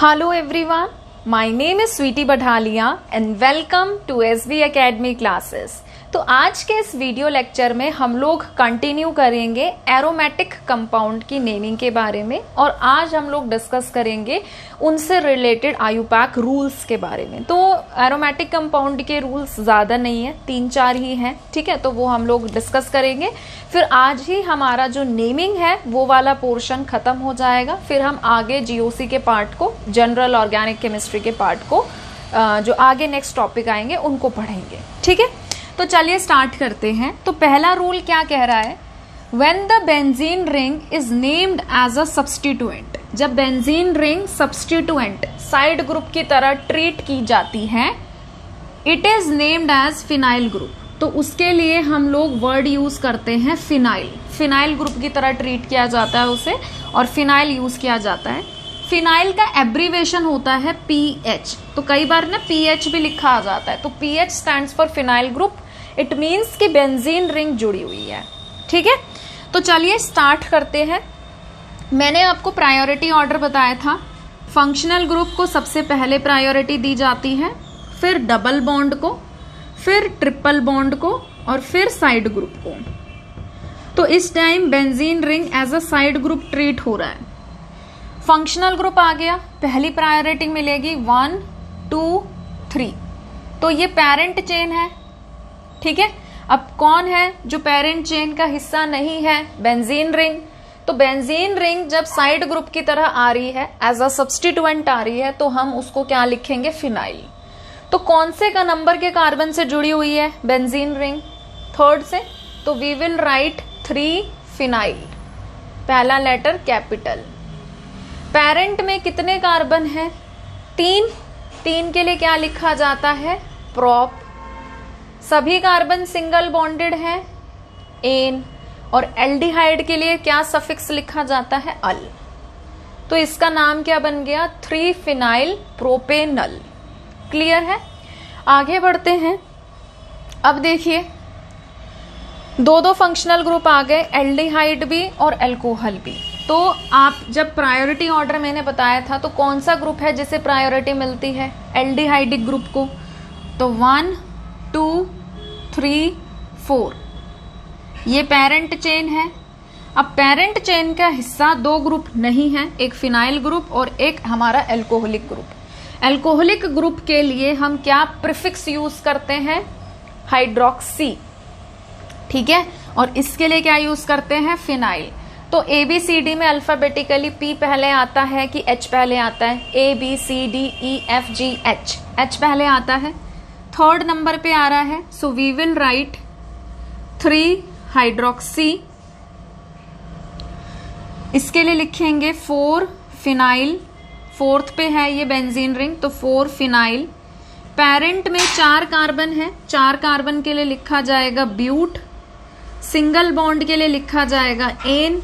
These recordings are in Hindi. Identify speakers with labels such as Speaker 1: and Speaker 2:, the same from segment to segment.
Speaker 1: Hello everyone, my name is Sweety Badhalia and welcome to SB Academy classes। तो आज के इस वीडियो लेक्चर में हम लोग कंटिन्यू करेंगे एरोमेटिक कंपाउंड की नेमिंग के बारे में और आज हम लोग डिस्कस करेंगे उनसे रिलेटेड आयुपैक रूल्स के बारे में। तो एरोमेटिक कंपाउंड के रूल्स ज़्यादा नहीं है, 3-4 ही हैं, ठीक है। तो वो हम लोग डिस्कस करेंगे। फिर आज ही हमारा जो नेमिंग है वो वाला पोर्शन खत्म हो जाएगा। फिर हम आगे जीओसी के पार्ट को, जनरल ऑर्गेनिक केमिस्ट्री के पार्ट को, जो आगे नेक्स्ट टॉपिक आएंगे उनको पढ़ेंगे, ठीक है। तो चलिए स्टार्ट करते हैं। तो पहला रूल क्या कह रहा है, When the benzene ring is named as a substituent, जब benzene ring substituent side group की तरह ट्रीट की जाती है, it is named as phenyl group. तो उसके लिए हम लोग वर्ड यूज करते हैं फिनाइल। फिनाइल ग्रुप की तरह ट्रीट किया जाता है उसे और फिनाइल यूज किया जाता है। फिनाइल का एब्रीवेशन होता है पीएच। तो कई बार ना पीएच भी लिखा आ जाता है। तो pH stands for phenyl group. It means कि बेंजीन रिंग जुड़ी हुई है, ठीक है। तो चलिए स्टार्ट करते हैं। मैंने आपको प्रायोरिटी ऑर्डर बताया था। फंक्शनल ग्रुप को सबसे पहले प्रायोरिटी दी जाती है, फिर डबल बॉन्ड को, फिर ट्रिपल बॉन्ड को और फिर साइड ग्रुप को। तो इस time benzene ring as a side group treat हो रहा है। फंक्शनल ग्रुप आ गया, पहली प्रायोरिटी मिलेगी 1, 2, 3। तो ये पेरेंट चेन है, ठीक है। अब कौन है जो पेरेंट चेन का हिस्सा नहीं है, बेंजीन रिंग। तो बेंजीन रिंग जब साइड ग्रुप की तरह आ रही है, एज अ सब्स्टिट्यूएंट आ रही है, तो हम उसको क्या लिखेंगे, फिनाइल। तो कौन से का नंबर के कार्बन से जुड़ी हुई है बेंजीन रिंग, 3rd से। तो वी विल राइट 3 फिनाइल, पहला लेटर कैपिटल। पेरेंट में कितने कार्बन है, 3 के लिए क्या लिखा जाता है, प्रोप। सभी कार्बन सिंगल बॉन्डेड है, एन। और एल्डिहाइड के लिए क्या सफिक्स लिखा जाता है, अल। तो इसका नाम क्या बन गया, 3 फिनाइल प्रोपेनल। क्लियर है। आगे बढ़ते हैं। अब देखिए 2 फंक्शनल ग्रुप आ गए, एल्डिहाइड भी और अल्कोहल भी। तो आप जब प्रायोरिटी ऑर्डर मैंने बताया था, तो कौन सा ग्रुप है जिसे प्रायोरिटी मिलती है, एल्डिहाइडिक ग्रुप को। तो 1, 2, 3, 4 ये पेरेंट चेन है। अब पेरेंट चेन का हिस्सा 2 ग्रुप नहीं है, एक फिनाइल ग्रुप और एक हमारा एल्कोहलिक ग्रुप। एल्कोहलिक ग्रुप के लिए हम क्या प्रीफिक्स यूज करते हैं, हाइड्रोक्सी, ठीक है। और इसके लिए क्या यूज करते हैं, फिनाइल। तो ABCD में अल्फाबेटिकली P पहले आता है कि H पहले आता है, ABCDEFGH, H पहले आता है, 3rd नंबर पे आ रहा है। So we will write 3 hydroxy. इसके लिए लिखेंगे 4 फिनाइल, 4th पे है ये बेंजीन रिंग, तो 4 फिनाइल। पेरेंट में 4 कार्बन है, 4 कार्बन के लिए लिखा जाएगा ब्यूट। सिंगल बॉन्ड के लिए लिखा जाएगा एन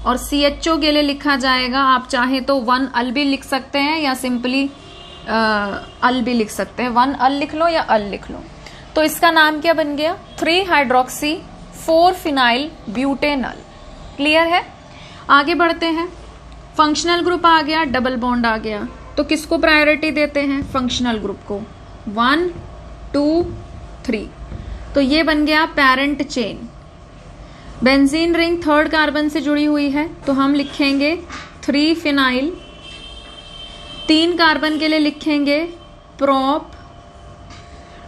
Speaker 1: और CHO के लिए लिखा जाएगा, आप चाहे तो 1 अल भी लिख सकते हैं या सिंपली अल भी लिख सकते हैं, 1 अल लिख लो या अल लिख लो। तो इसका नाम क्या बन गया, 3 हाइड्रोक्सी 4 फिनाइल ब्यूटेनल। क्लियर है। आगे बढ़ते हैं। फंक्शनल ग्रुप आ गया, डबल बॉन्ड आ गया। तो किसको प्रायोरिटी देते हैं, फंक्शनल ग्रुप को, 1, 2, 3। तो ये बन गया parent chain. Benzene ring 3rd carbon से जुड़ी हुई है, तो हम लिखेंगे 3 फिनाइल। 3 कार्बन के लिए लिखेंगे प्रोप।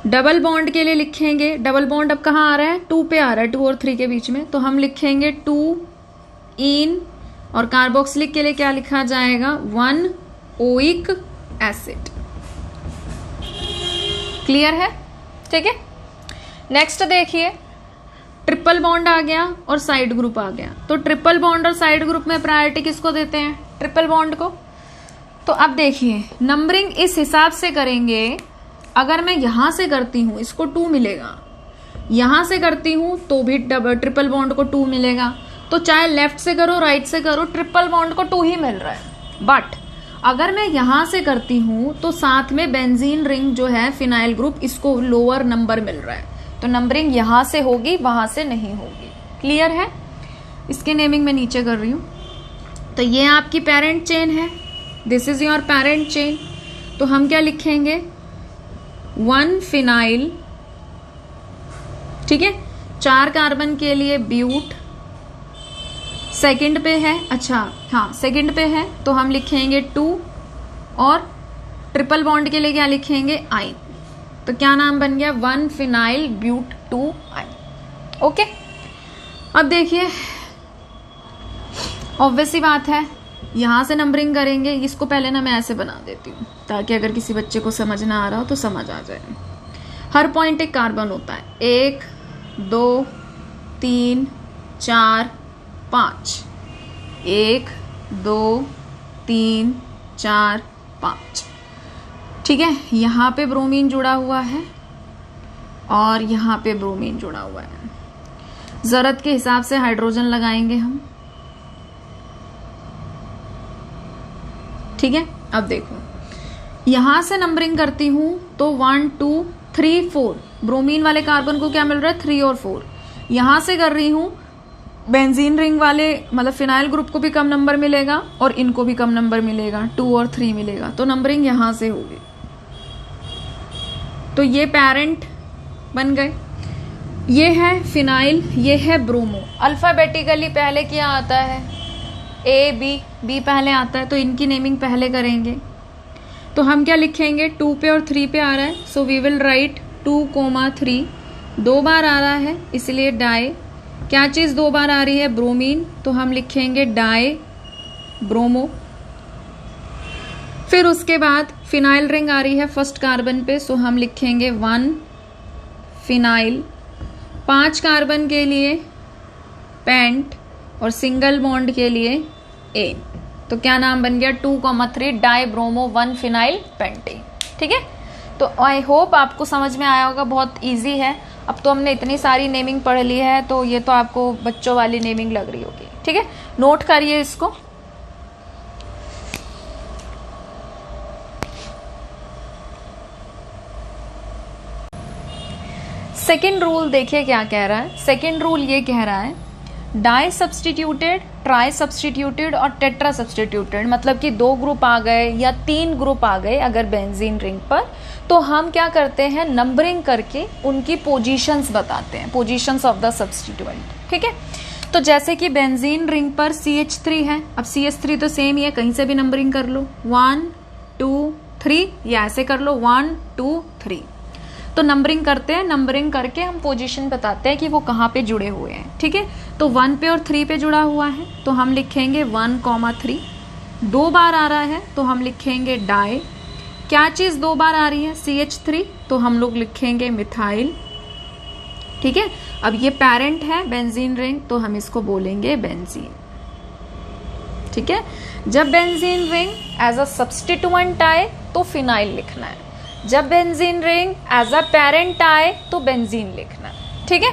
Speaker 1: डबल बॉन्ड के लिए लिखेंगे, डबल बॉन्ड अब कहाँ आ रहा है, 2 पे आ रहा है, 2 और 3 के बीच में, तो हम लिखेंगे 2 इन। और कार्बोक्सिलिक के लिए क्या लिखा जाएगा, 1 ओइक एसिड। क्लियर है, ठीक है। नेक्स्ट देखिए, ट्रिपल बॉन्ड आ गया और साइड ग्रुप आ गया। तो ट्रिपल बॉन्ड और साइड ग्रुप में प्रायोरिटी किसको देते हैं, ट्रिपल बॉन्ड को। तो अब देखिए नंबरिंग इस हिसाब से करेंगे, अगर मैं यहां से करती हूं इसको 2 मिलेगा, यहां से करती हूं तो भी ट्रिपल बॉन्ड को 2 मिलेगा। तो चाहे लेफ्ट से करो राइट से करो, ट्रिपल बॉन्ड को 2 ही मिल रहा है। बट अगर मैं यहां से करती हूं तो साथ में बेंजीन रिंग जो है फिनाइल ग्रुप, इसको लोअर नंबर मिल रहा है, तो नंबरिंग यहां से होगी, वहां से नहीं होगी। क्लियर है। इसके नेमिंग मैं नीचे कर रही हूं। तो ये आपकी पेरेंट चेन है, this is your parent chain. तो हम क्या लिखेंगे, 1 फिनाइल, ठीक है, 4 कार्बन के लिए ब्यूट, सेकंड पे है, अच्छा हाँ सेकंड पे है, तो हम लिखेंगे 2 और ट्रिपल बॉन्ड के लिए क्या लिखेंगे, आइन। तो क्या नाम बन गया, 1 फिनाइल ब्यूट 2 आइन। ओके, अब देखिए ऑब्वियस सी बात है, यहां से नंबरिंग करेंगे। इसको पहले ना मैं ऐसे बना देती हूँ ताकि अगर किसी बच्चे को समझ ना आ रहा हो तो समझ आ जाए। हर पॉइंट एक कार्बन होता है, 1 2 3 4 5, 1 2 3 4 5, ठीक है। यहाँ पे ब्रोमीन जुड़ा हुआ है और यहाँ पे ब्रोमीन जुड़ा हुआ है। जरूरत के हिसाब से हाइड्रोजन लगाएंगे हम, ठीक है। अब देखो यहां से नंबरिंग करती हूं तो 1 2 3 4, ब्रोमीन वाले कार्बन को क्या मिल रहा है, 3 और 4। यहां से कर रही हूं बेंजीन रिंग वाले मतलब फिनाइल ग्रुप को भी कम नंबर मिलेगा और इनको भी कम नंबर मिलेगा, 2 और 3 मिलेगा। तो नंबरिंग यहां से होगी। तो ये पेरेंट बन गए, ये है फिनाइल, ये है ब्रोमो। अल्फाबेटिकली पहले क्या आता है, ए बी पहले आता है, तो इनकी नेमिंग पहले करेंगे। तो हम क्या लिखेंगे, 2 पे और 3 पे आ रहा है, सो वी विल राइट 2,3। 2 बार आ रहा है इसलिए डाई। क्या चीज 2 बार आ रही है, ब्रोमीन, तो हम लिखेंगे डाई ब्रोमो। फिर उसके बाद फिनाइल रिंग आ रही है फर्स्ट कार्बन पे, सो हम लिखेंगे 1 फिनाइल। 5 कार्बन के लिए पेंट और सिंगल बॉन्ड के लिए एन। तो क्या नाम बन गया, 2,3 डाई ब्रोमो 1 फिनाइल पेंटेन, ठीक है। तो आई होप आपको समझ में आया होगा, बहुत इजी है। अब तो हमने इतनी सारी नेमिंग पढ़ ली है तो ये तो आपको बच्चों वाली नेमिंग लग रही होगी, ठीक है। नोट करिए इसको। सेकेंड रूल देखिए क्या कह रहा है। सेकेंड रूल ये कह रहा है डाई सब्सटीट्यूटेड, ट्राई सब्सटीट्यूटेड और टेट्रा सब्सटीट्यूटेड, मतलब कि 2 ग्रुप आ गए या 3 ग्रुप आ गए अगर बेंजीन रिंग पर, तो हम क्या करते हैं, नंबरिंग करके उनकी पोजीशंस बताते हैं, पोजीशंस ऑफ द सब्सटीट्यूएंट, ठीक है। तो जैसे कि बेंजीन रिंग पर CH3 है, अब CH3 तो सेम ही है, कहीं से भी नंबरिंग कर लो, 1 2 3 या ऐसे कर लो 1 2 3। तो नंबरिंग करते हैं, नंबरिंग करके हम पोजीशन बताते हैं कि वो कहाँ पे जुड़े हुए हैं, ठीक है। तो 1 पे और 3 पे जुड़ा हुआ है तो हम लिखेंगे 1,3। 2 बार आ रहा है तो हम लिखेंगे डाई। क्या चीज 2 बार आ रही है, CH3, तो हम लोग लिखेंगे मिथाइल, ठीक है। अब ये पेरेंट है बेंजीन रिंग तो हम इसको बोलेंगे बेंजीन, ठीक है। जब benzene ring as a substituent आए तो फिनाइल लिखना है, जब benzene ring as a parent आए तो बेंजीन लिखना है, ठीक है।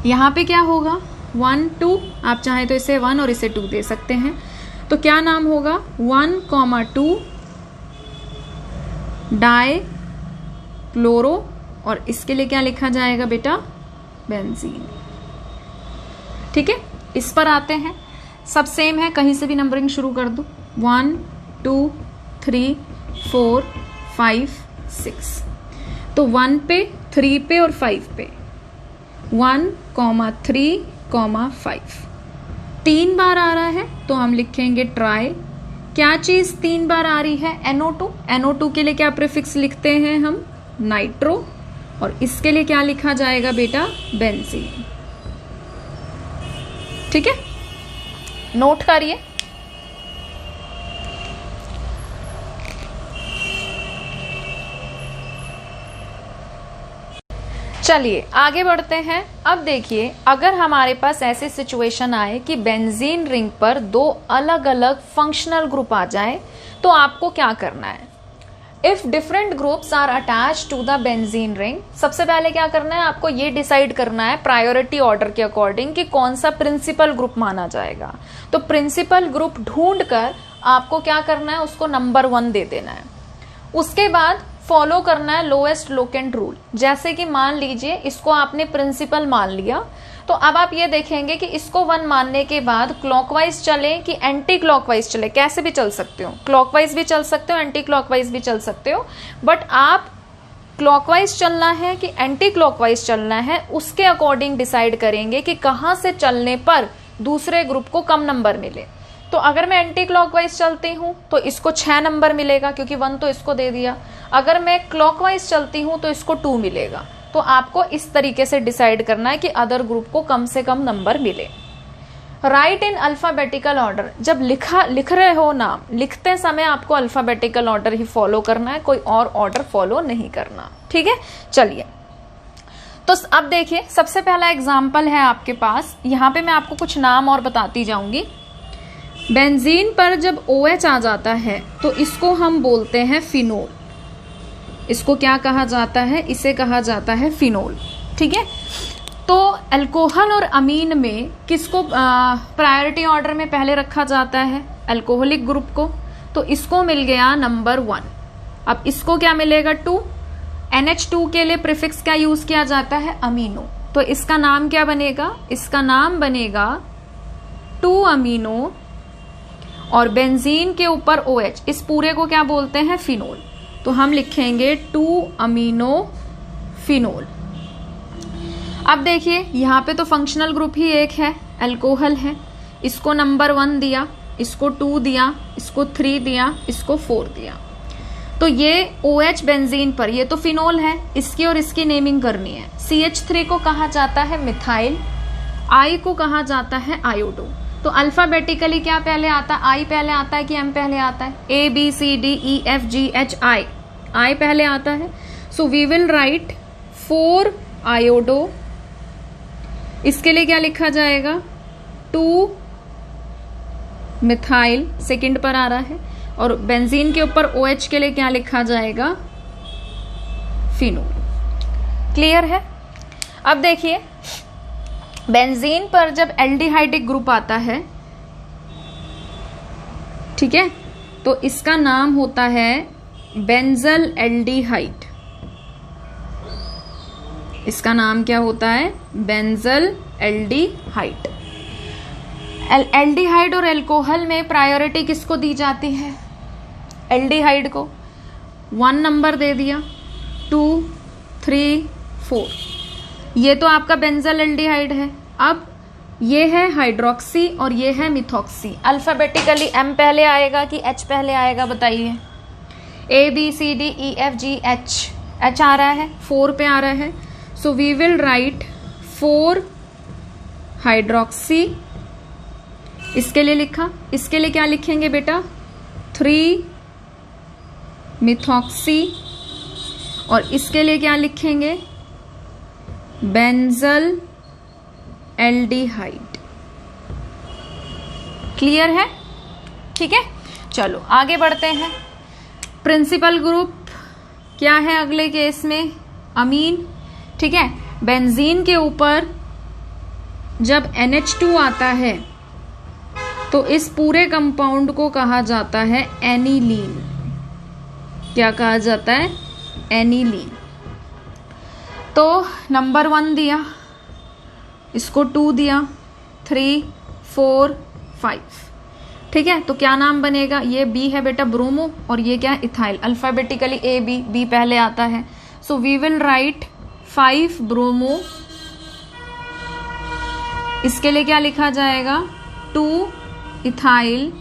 Speaker 1: यहां पे क्या होगा, 1 2, आप चाहे तो इसे 1 और इसे 2 दे सकते हैं। तो क्या नाम होगा, 1,2 डाई क्लोरो, और इसके लिए क्या लिखा जाएगा बेटा, बेंजीन, ठीक है। इस पर आते हैं, सब सेम है, कहीं से भी नंबरिंग शुरू कर दो, 1 2 3 4 5 6। तो 1 पे 3 पे और 5 पे 1,3,5 3 बार आ रहा है तो हम लिखेंगे ट्राई। क्या चीज 3 बार आ रही है, NO2। NO2 के लिए क्या प्रीफिक्स लिखते हैं हम, नाइट्रो, और इसके लिए क्या लिखा जाएगा बेटा, बेंजीन, ठीक है। नोट करिए। चलिए आगे बढ़ते हैं। अब देखिए, अगर हमारे पास ऐसी सिचुएशन आए कि बेंजीन रिंग पर 2 अलग अलग फंक्शनल ग्रुप आ जाए तो आपको क्या करना है। If different groups are attach to the benzene ring, सबसे पहले क्या करना है, आपको ये डिसाइड करना है प्रायोरिटी ऑर्डर के अकॉर्डिंग कि कौन सा प्रिंसिपल ग्रुप माना जाएगा। तो प्रिंसिपल ग्रुप ढूंढकर आपको क्या करना है, उसको नंबर 1 दे देना है। उसके बाद फॉलो करना है लोएस्ट लोकेंट रूल। जैसे कि मान लीजिए इसको आपने प्रिंसिपल मान लिया तो अब आप ये देखेंगे कि इसको 1 मानने के बाद क्लॉकवाइज चले कि एंटी क्लॉकवाइज चले, कैसे भी चल सकते हो, क्लॉकवाइज भी चल सकते हो, एंटी क्लॉकवाइज भी चल सकते हो, बट आप क्लॉकवाइज चलना है कि एंटी क्लॉकवाइज चलना है उसके अकॉर्डिंग डिसाइड करेंगे कि कहां से चलने पर दूसरे ग्रुप को कम नंबर मिले। तो अगर मैं एंटी क्लॉकवाइज चलती हूं तो इसको 6 नंबर मिलेगा क्योंकि 1 तो इसको दे दिया। अगर मैं क्लॉकवाइज चलती हूं तो इसको 2 मिलेगा। तो आपको इस तरीके से डिसाइड करना है कि अदर ग्रुप को कम से कम नंबर मिले। राइट इन अल्फाबेटिकल ऑर्डर, जब लिख रहे हो नाम, लिखते समय आपको अल्फाबेटिकल ऑर्डर ही फॉलो करना है, कोई और ऑर्डर फॉलो नहीं करना। ठीक है, चलिए तो अब देखिए सबसे पहला एग्जाम्पल है आपके पास। यहां पे मैं आपको कुछ नाम और बताती जाऊंगी। बेंजीन पर जब OH आ जाता है तो इसको हम बोलते हैं फिनोल। इसको क्या कहा जाता है? इसे कहा जाता है फिनोल। ठीक है, तो अल्कोहल और अमीन में किसको प्रायोरिटी ऑर्डर में पहले रखा जाता है? अल्कोहलिक ग्रुप को। तो इसको मिल गया नंबर 1। अब इसको क्या मिलेगा? 2। NH2 के लिए प्रीफिक्स क्या यूज किया जाता है? अमीनो। तो इसका नाम क्या बनेगा? इसका नाम बनेगा 2 अमीनो और बेंजीन के ऊपर OH, इस पूरे को क्या बोलते हैं? फिनोल। तो हम लिखेंगे 2 अमीनो फिनोल। अब देखिए यहाँ पे तो फंक्शनल ग्रुप ही एक है, अल्कोहल है। इसको नंबर 1 दिया, इसको 2 दिया, इसको 3 दिया, इसको 4 दिया। तो ये OH बेंजीन पर, ये तो फिनोल है, इसकी और इसकी नेमिंग करनी है। CH3 को कहा जाता है मिथाइल, I को कहा जाता है आयोडो। तो अल्फाबेटिकली क्या पहले आता है? I पहले आता है कि M पहले आता है? A B C D E F G H I पहले आता है। So we will write 4 iodo. इसके लिए क्या लिखा जाएगा? 2 मिथाइल सेकंड पर आ रहा है, और बेंजीन के ऊपर OH के लिए क्या लिखा जाएगा? फिनोल। क्लियर है? अब देखिए बेंजीन पर जब एल्डिहाइडिक ग्रुप आता है, ठीक है, तो इसका नाम होता है बेंजल एल्डिहाइड। इसका नाम क्या होता है? Benzyl aldehyde. एल्डिहाइड और अल्कोहल में प्रायोरिटी किसको दी जाती है? एल्डिहाइड को। 1 नंबर दे दिया, 2 3 4। ये तो आपका बेंजल एल्डिहाइड है। अब ये है हाइड्रोक्सी और ये है मिथॉक्सी। अल्फाबेटिकली M पहले आएगा कि H पहले आएगा? बताइए। A B C D E F G H आ रहा है, 4 पे आ रहा है। So we will write 4 hydroxy. इसके लिए लिखा, इसके लिए क्या लिखेंगे बेटा? 3 मिथॉक्सी, और इसके लिए क्या लिखेंगे? Benzyl aldehyde. क्लियर है? ठीक है, चलो आगे बढ़ते हैं। प्रिंसिपल ग्रुप क्या है अगले केस में? अमीन। ठीक है, बेंजीन के ऊपर जब NH2 आता है तो इस पूरे कंपाउंड को कहा जाता है एनिलीन। क्या कहा जाता है? एनिलीन। तो नंबर 1 दिया, इसको 2 दिया, 3 4 5। ठीक है, तो क्या नाम बनेगा? ये B है बेटा, ब्रोमो, और ये क्या है? इथाइल। अल्फाबेटिकली A B पहले आता है। So we will write 5 bromo. इसके लिए क्या लिखा जाएगा? 2 इथाइल,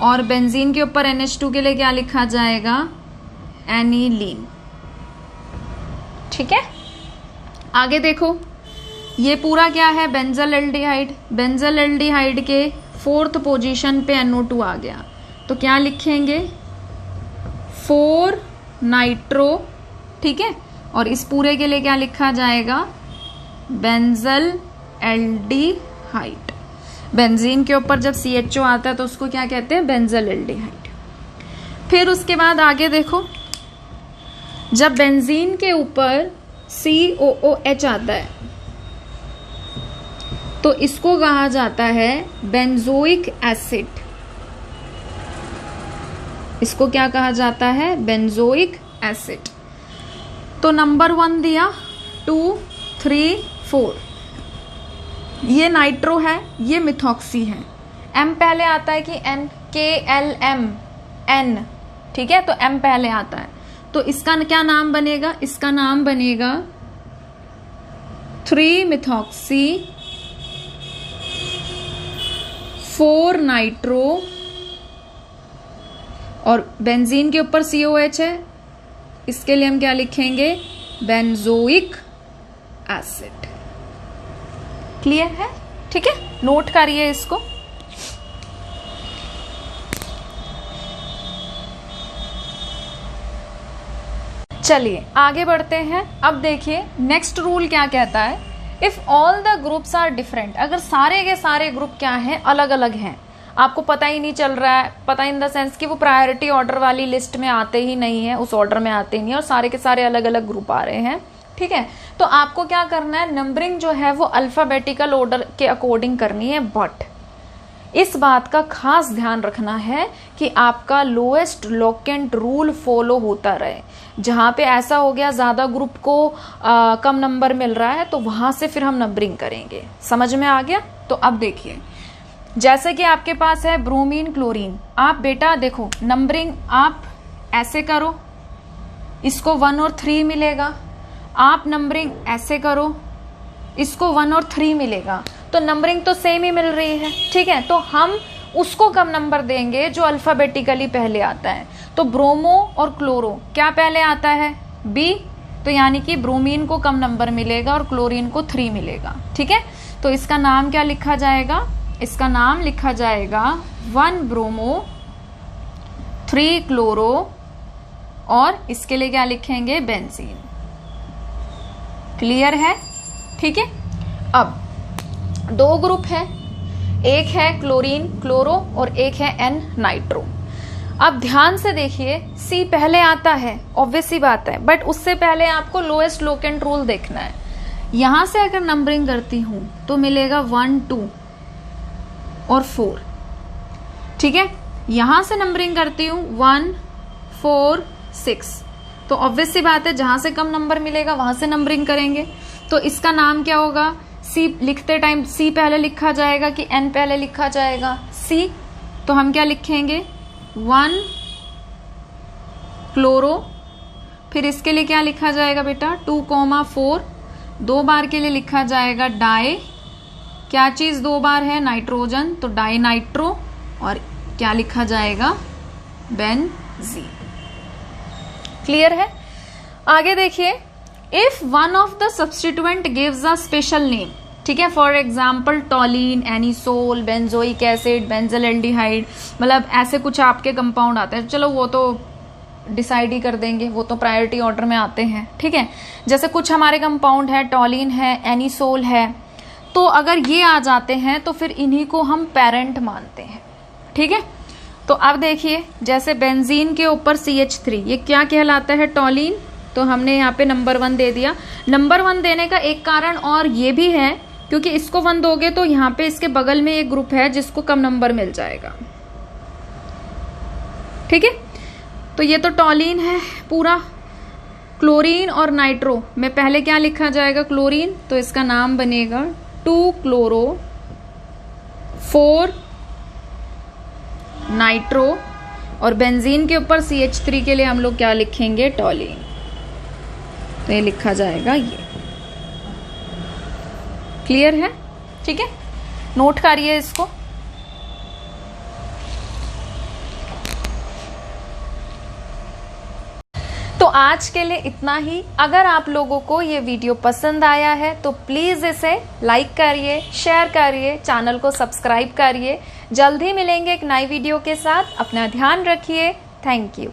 Speaker 1: और बेंजीन के ऊपर NH2 के लिए क्या लिखा जाएगा? एनिलीन। ठीक है, आगे देखो, ये पूरा क्या है? Benzyl aldehyde. बेंजल एल्डिहाइड के 4th पोजीशन पे NO2 आ गया, तो क्या लिखेंगे? 4 नाइट्रो। ठीक है, और इस पूरे के लिए क्या लिखा जाएगा? Benzyl aldehyde. बेंजीन के ऊपर जब CHO आता है तो उसको क्या कहते हैं? Benzyl aldehyde. फिर उसके बाद आगे देखो, जब बेंजीन के ऊपर COOH आता है तो इसको कहा जाता है बेंजोइक एसिड। इसको क्या कहा जाता है? Benzoic acid. तो नंबर 1 दिया, 2 3 4। ये नाइट्रो है, ये मिथॉक्सी है। M पहले आता है कि N, KLM, N, ठीक है, तो M पहले आता है, तो इसका क्या नाम बनेगा? इसका नाम बनेगा 3 मिथॉक्सी 4 नाइट्रो, और बेंजीन के ऊपर COH है, इसके लिए हम क्या लिखेंगे? Benzoic acid. क्लियर है? ठीक है, नोट करिए इसको। चलिए आगे बढ़ते हैं। अब देखिए नेक्स्ट रूल क्या कहता है, if all the groups are different, अगर सारे के सारे ग्रुप क्या हैं? अलग अलग हैं, आपको पता ही नहीं चल रहा है, पता इन द सेंस कि वो प्रायोरिटी ऑर्डर वाली लिस्ट में आते ही नहीं है, उस ऑर्डर में आते ही नहीं है, और सारे के सारे अलग अलग ग्रुप आ रहे हैं, ठीक है, तो आपको क्या करना है? नंबरिंग जो है वो अल्फाबेटिकल ऑर्डर के अकॉर्डिंग करनी है, बट इस बात का खास ध्यान रखना है कि आपका लोएस्ट लोकेंट रूल फॉलो होता रहे। जहां पे ऐसा हो गया ज्यादा ग्रुप को कम नंबर मिल रहा है, तो वहां से फिर हम नंबरिंग करेंगे। समझ में आ गया? तो अब देखिए, जैसे कि आपके पास है ब्रोमीन क्लोरीन, आप बेटा देखो नंबरिंग आप ऐसे करो, इसको 1 और 3 मिलेगा, आप नंबरिंग ऐसे करो, इसको 1 और 3 मिलेगा, तो नंबरिंग तो सेम ही मिल रही है, ठीक है, तो हम उसको कम नंबर देंगे जो अल्फाबेटिकली पहले आता है। तो ब्रोमो और क्लोरो क्या पहले आता है? बी, तो यानी कि ब्रोमीन को कम नंबर मिलेगा और क्लोरीन को 3 मिलेगा, ठीक है, तो इसका नाम क्या लिखा जाएगा? इसका नाम लिखा जाएगा 1 ब्रोमो 3 क्लोरो, और इसके लिए क्या लिखेंगे? बेंजीन। क्लियर है? ठीक है, अब 2 ग्रुप है, एक है क्लोरीन क्लोरो और एक है N नाइट्रो। अब ध्यान से देखिए, C पहले आता है, ऑब्वियस सी बात है, बट उससे पहले आपको लोएस्ट लोकेंट रूल देखना है। यहां से अगर नंबरिंग करती हूं तो मिलेगा 1 2 और 4, ठीक है, यहां से नंबरिंग करती हूं 1 4 6, तो ऑब्वियस सी बात है जहां से कम नंबर मिलेगा वहां से नंबरिंग करेंगे। तो इसका नाम क्या होगा? C लिखते टाइम C पहले लिखा जाएगा कि N पहले लिखा जाएगा? C, तो हम क्या लिखेंगे? 1 क्लोरो, फिर इसके लिए क्या लिखा जाएगा बेटा? 2,4, 2 बार के लिए लिखा जाएगा डाई, क्या चीज 2 बार है? नाइट्रोजन, तो डाई नाइट्रो, और क्या लिखा जाएगा? बेंजीन। क्लियर है? आगे देखिए, if one of the substituent gives a special name, ठीक है, for example toluene, anisole, benzoic acid, benzaldehyde, मतलब ऐसे कुछ आपके कंपाउंड आते हैं, चलो वो तो डिसाइड ही कर देंगे, वो तो प्रायोरिटी ऑर्डर में आते हैं, ठीक है, जैसे कुछ हमारे कंपाउंड है, टॉलिन है, एनिसोल है, तो अगर ये आ जाते हैं तो फिर इन्हीं को हम पेरेंट मानते हैं, ठीक है। तो अब देखिए, जैसे बेंजीन के ऊपर CH3, ये क्या कहलाता है? टॉलिन, तो हमने यहाँ पे नंबर 1 दे दिया। नंबर 1 देने का एक कारण और ये भी है, क्योंकि इसको 1 दोगे तो यहाँ पे इसके बगल में एक ग्रुप है जिसको कम नंबर मिल जाएगा, ठीक है, तो ये तो टॉलिन है पूरा। क्लोरीन और नाइट्रो में पहले क्या लिखा जाएगा? क्लोरीन, तो इसका नाम बनेगा 2 क्लोरो 4 नाइट्रो, और बेंजीन के ऊपर CH3 के लिए हम लोग क्या लिखेंगे? टॉलिन, तो ये लिखा जाएगा ये। क्लियर है? ठीक है, नोट करिए इसको। तो आज के लिए इतना ही। अगर आप लोगों को ये वीडियो पसंद आया है तो प्लीज इसे लाइक करिए, शेयर करिए, चैनल को सब्सक्राइब करिए। जल्द ही मिलेंगे एक नई वीडियो के साथ। अपना ध्यान रखिए। Thank you.